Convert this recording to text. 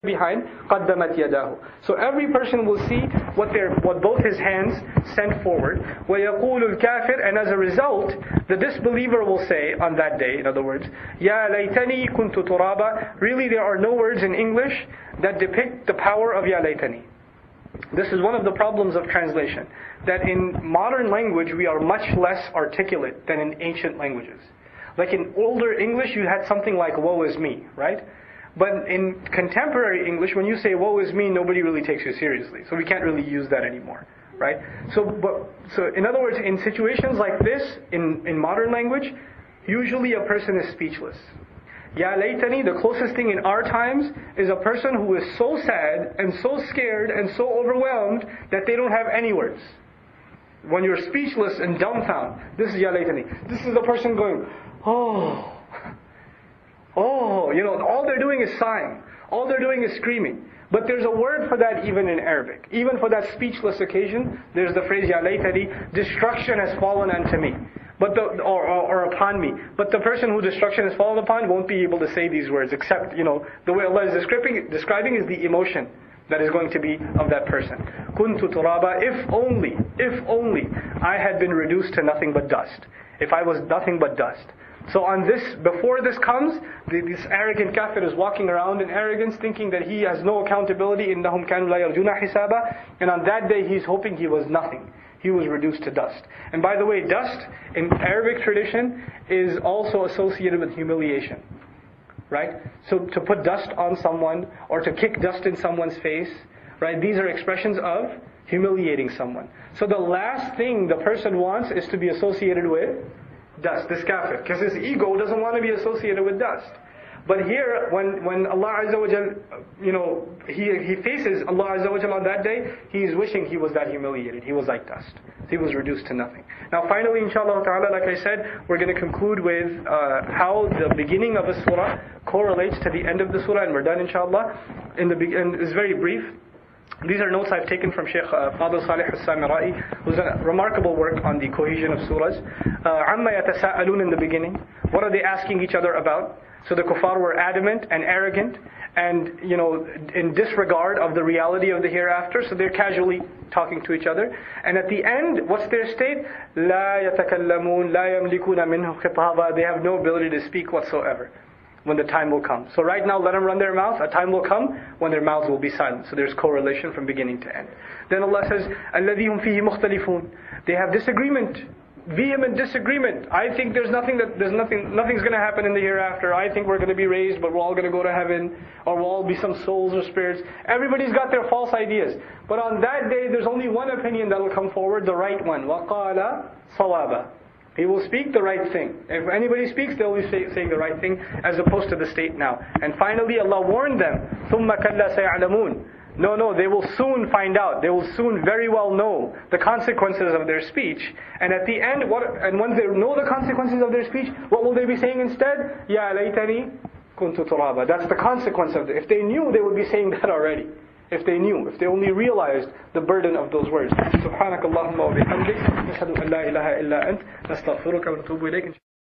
behind قَدَّمَتْ يَدَاهُ. So every person will see what both his hands sent forward. وَيَقُولُ الْكَافِرُ, and as a result, the disbeliever will say on that day, in other words, يَا لَيْتَنِي كُنْتُ تُرَابًا. Really, there are no words in English that depict the power of يَا لَيْتَنِي. This is one of the problems of translation, that in modern language we are much less articulate than in ancient languages. Like in older English, you had something like woe is me, right? But in contemporary English, when you say woe is me, nobody really takes you seriously. So we can't really use that anymore, right? So in other words, in situations like this, in modern language, usually a person is speechless. Ya laytani, the closest thing in our times, is a person who is so sad and so scared and so overwhelmed that they don't have any words. When you're speechless and dumbfounded, this is ya laytani. This is the person going, oh, all they're doing is sighing. All they're doing is screaming. But there's a word for that even in Arabic. Even for that speechless occasion, there's the phrase Ya laytani, destruction has fallen unto me. Or upon me. But the person who destruction has fallen upon won't be able to say these words, except, the way Allah is describing is the emotion that is going to be of that person. Kuntu turaba, if only I had been reduced to nothing but dust. If I was nothing but dust. So before this comes, this arrogant kafir is walking around in arrogance, thinking that he has no accountability. إِنَّهُمْ كَانُوا لَا يَرْجُونَ حِسَابًا. And on that day he's hoping he was nothing. He was reduced to dust. And by the way, dust in Arabic tradition is also associated with humiliation. Right? So to put dust on someone, or to kick dust in someone's face, right? These are expressions of humiliating someone. So the last thing the person wants is to be associated with dust, this kafir, because his ego doesn't want to be associated with dust. But here, when Allah Azza wa Jal, he faces Allah Azza wa Jal on that day, he is wishing he was that humiliated. He was like dust. He was reduced to nothing. Now finally, inshallah ta'ala, like I said, we're going to conclude with how the beginning of a surah correlates to the end of the surah, and we're done inshallah. And it's very brief. These are notes I've taken from Shaykh Fadil Salih al-Samirai, who's done a remarkable work on the cohesion of surahs. عَمَّا يَتَسَاءَلُونَ in the beginning. What are they asking each other about? So the kuffar were adamant and arrogant and, in disregard of the reality of the hereafter. So they're casually talking to each other. And at the end, what's their state? لَا يَتَكَلَّمُونَ لَا يَمْلِكُونَ مِنْهُ خِطَابًا. They have no ability to speak whatsoever when the time will come. So right now, let them run their mouth. A time will come when their mouths will be silent. So there's correlation from beginning to end. Then Allah says, الَّذِي هُمْ فِيهِ مُخْتَلِفُونَ. They have disagreement. Vehement disagreement. I think nothing's going to happen in the hereafter. I think we're going to be raised, but we're all going to go to heaven, or we'll all be some souls or spirits. Everybody's got their false ideas. But on that day, there's only one opinion that will come forward, the right one. وَقَالَ صَوَابًا. He will speak the right thing. If anybody speaks, they'll be saying the right thing, as opposed to the state now. And finally, Allah warned them, ثُمَّ كَلَّا سَيَعْلَمُونَ. No, they will soon find out. They will soon very well know the consequences of their speech. And at the end, once they know the consequences of their speech, what will they be saying instead? Ya laytani kuntu turaba. That's the consequence of it. If they knew, they would be saying that already. If they only realized the burden of those words. Subhanakallahumma wa bihamdik, nashhadu an la ilaha illa ant, nastaghfiruka wa natubu ilayk.